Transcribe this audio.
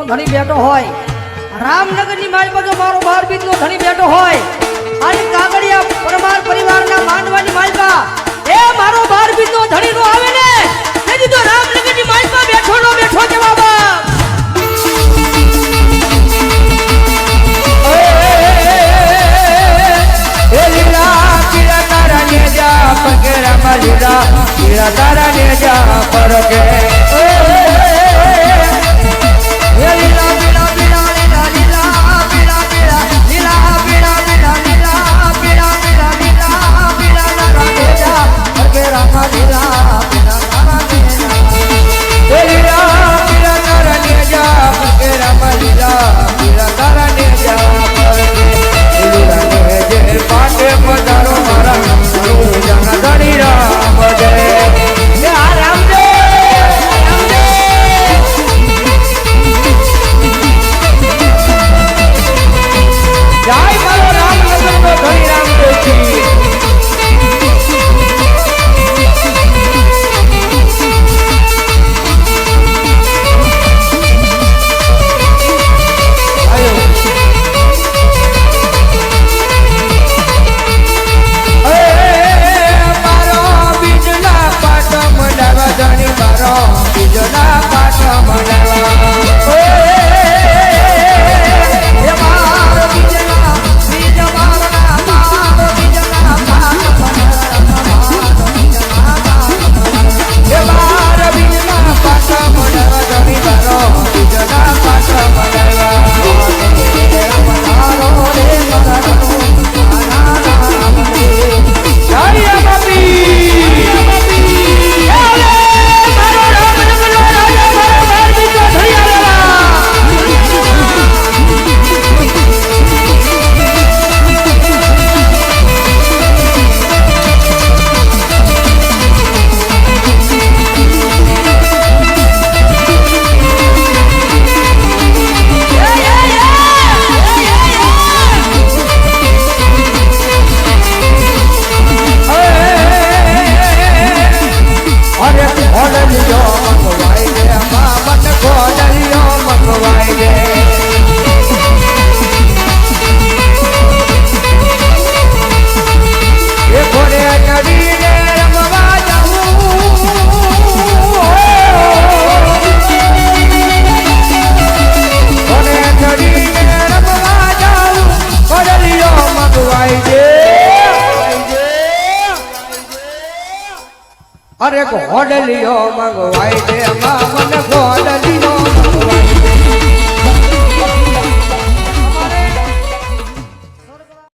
ધણી બેઠો હોય, રામનગરની માલમાં જો મારો 12 બીજનો ધણી બેઠો હોય, અને કાગડિયા પરમાર પરિવારના માંડવાની માલમાં એ મારો 12 બીજનો ધણી નો આવે ને, તેથી તો રામનગરની માલમાં બેઠો નો બેઠો જવાબ. એ લીલા પીળા તારા ને જા પગેરા માં લીલા પીળા તારા ને જા પરકે. એ લીલા પીળા પીળા લીલા લીલા પીળા પીળા લીલા પીળા પીળા લીલા પીળા પીળા લીલા પીળા તારા ને જા પગેરા માં લીલા પીળા તારા ને જા. એ લીલા પીળા તારા ને જા પગેરા માં લીલા પીળા તારા ને જા પરકે. પાટે પધારો મારા જન ધણી રામ જય. આ રામ જય જય મારો રામ નગરનો ધણી રામ જય છી. અરે ગોડલિયો મંગવાઈ દે માં મને ગોડલિયો